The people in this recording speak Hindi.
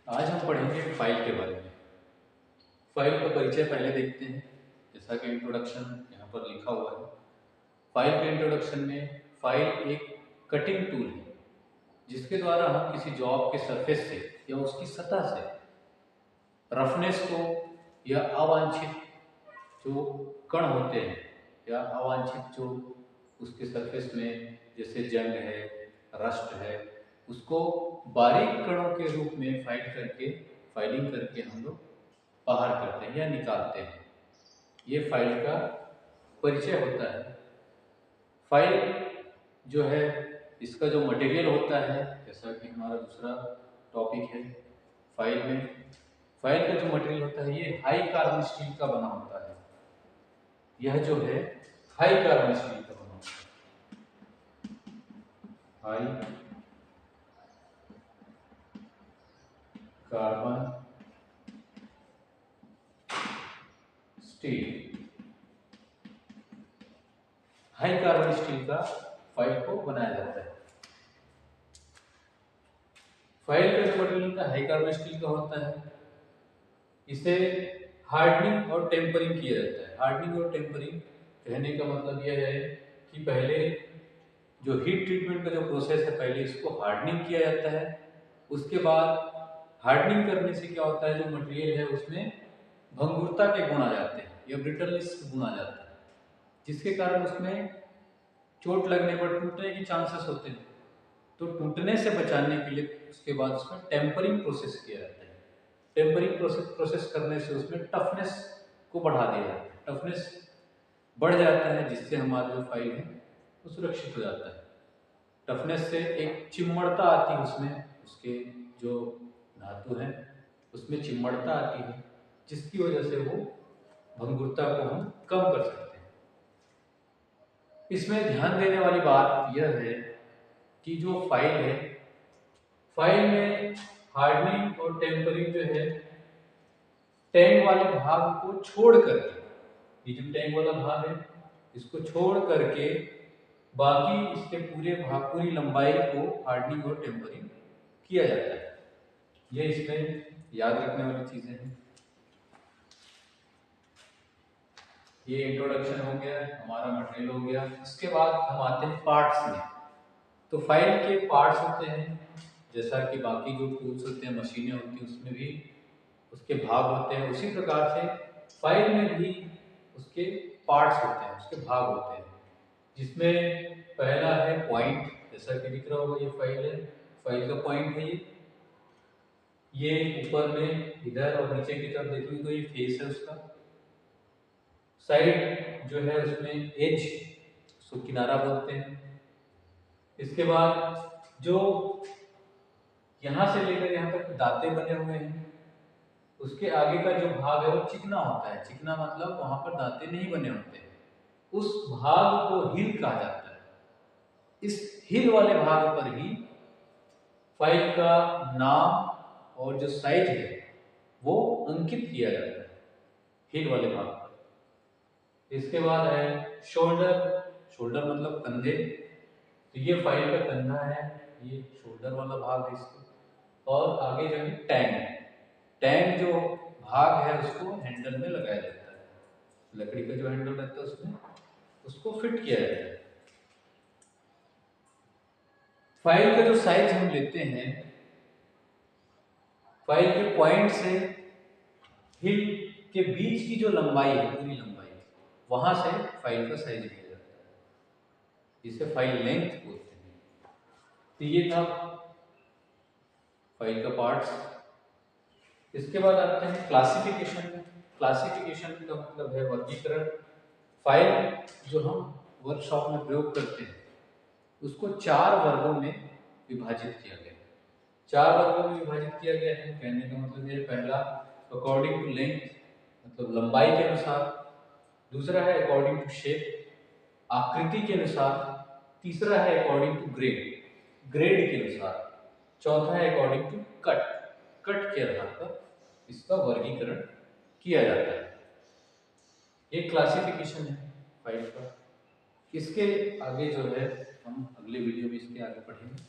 आज हम पढ़ेंगे फाइल के बारे में। फाइल का परिचय पहले देखते हैं। जैसा कि इंट्रोडक्शन यहाँ पर लिखा हुआ है। फाइल के इंट्रोडक्शन में फाइल एक कटिंग टूल है जिसके द्वारा हम किसी जॉब के सरफेस से या उसकी सतह से रफनेस को या अवांछित जो कण होते हैं या अवांछित जो उसके सरफेस में जैसे जंग है, रस्ट है, उसको बारीक कणों के रूप में फाइलिंग करके हम लोग बाहर करते हैं या निकालते हैं। ये फाइल का परिचय होता है। फाइल जो है इसका जो मटेरियल होता है, जैसा कि हमारा दूसरा टॉपिक है फाइल में, फाइल का जो मटेरियल होता है ये हाई कार्बन स्टील का बना होता है। यह जो है हाई कार्बन स्टील का बना होता है। High carbon steel, high carbon steel का फाइल को बनाया जाता है। फाइल का जो मटेरियल होता है हाई कार्बन स्टील का होता है। इसे हार्डनिंग और टेम्परिंग किया जाता है। हार्डनिंग और टेम्परिंग कहने का मतलब यह है कि पहले जो हीट ट्रीटमेंट का जो प्रोसेस है, पहले इसको हार्डनिंग किया जाता है। उसके बाद हार्डनिंग करने से क्या होता है, जो मटेरियल है उसमें भंगुरता के गुण आ जाते हैं या ब्रिटलनेस के गुण आ जाता है, जिसके कारण उसमें चोट लगने पर टूटने के चांसेस होते हैं। तो टूटने से बचाने के लिए उसके बाद उसमें टेम्परिंग प्रोसेस किया जाता है। टेम्परिंग प्रोसेस करने से उसमें टफनेस को बढ़ा दिया जाता है। टफनेस बढ़ जाता है जिससे हमारा जो फाइल है वो सुरक्षित हो जाता है। टफनेस से एक चिम्मड़ता आती है उसमें, उसके जो धातु है उसमें चिम्मड़ता आती है, जिसकी वजह से वो भंगुरता को हम कम कर सकते हैं। इसमें ध्यान देने वाली बात यह है कि जो फाइल है, फाइल में हार्डनिंग और टेम्परिंग जो है टैंक वाले भाग को छोड़ करके, ये जो टैंक वाला भाग है इसको छोड़ करके बाकी इसके पूरे भाग, पूरी लंबाई को हार्डनिंग और टेम्परिंग किया जाता है। ये इसमें याद रखने वाली चीजें हैं। ये इंट्रोडक्शन हो गया, हमारा मटेरियल हो गया। इसके बाद हम आते हैं पार्ट्स में। तो फाइल के पार्ट्स होते हैं, जैसा कि बाकी जो टूल्स होते हैं, मशीनें होती हैं, उसमें भी उसके भाग होते हैं। उसी प्रकार से फाइल में भी उसके पार्ट्स होते हैं, उसके भाग होते हैं, जिसमें पहला है पॉइंट। जैसा कि दिख रहा होगा ये फाइल है, फाइल का पॉइंट है ये ऊपर में इधर और नीचे की तरफ देखेंगे तो ये फेस है उसका। साइड जो है उसमें एज, उसको किनारा बोलते हैं। इसके बाद जो यहाँ से लेकर यहाँ तक दांते बने हुए हैं, उसके आगे का जो भाग है वो चिकना होता है। चिकना मतलब वहां पर दांते नहीं बने होते, उस भाग को हिल कहा जाता है। इस हिल वाले भाग पर ही फाइल का नाम और जो साइज है वो अंकित किया जाता है, हिल वाले भाग पर। इसके बाद है शोल्डर। शोल्डर मतलब कंधे। तो ये फाइल का कंधा है, ये शोल्डर वाला भाग है इसका। और आगे जो है टैंक। टैंक जो भाग है उसको हैंडल में लगाया जाता है। लकड़ी का जो हैंडल रहता है उसमें उसको फिट किया जाता है। फाइल का जो साइज हम लेते हैं, फाइल के पॉइंट से हिल के बीच की जो लंबाई है, पूरी लंबाई, वहां से फाइल का साइज लिया जाता है, जिसे फाइल लेंथ बोलते हैं। तो ये था फाइल का पार्ट्स। इसके बाद आते हैं क्लासिफिकेशन। क्लासिफिकेशन का मतलब है वर्गीकरण। फाइल जो हम वर्कशॉप में प्रयोग करते हैं उसको 4 वर्गों में विभाजित किया गया है। 4 वर्गों में विभाजित किया गया है। कहने का मतलब ये, पहला अकॉर्डिंग टू लेंथ, मतलब लंबाई के अनुसार। दूसरा है अकॉर्डिंग टू शेप, आकृति के अनुसार। तीसरा है अकॉर्डिंग टू ग्रेड, ग्रेड के अनुसार। चौथा है अकॉर्डिंग टू कट, कट के आधार पर इसका वर्गीकरण किया जाता है। ये क्लासिफिकेशन है फाइल का। इसके आगे जो है हम अगले वीडियो में इसके आगे पढ़ेंगे।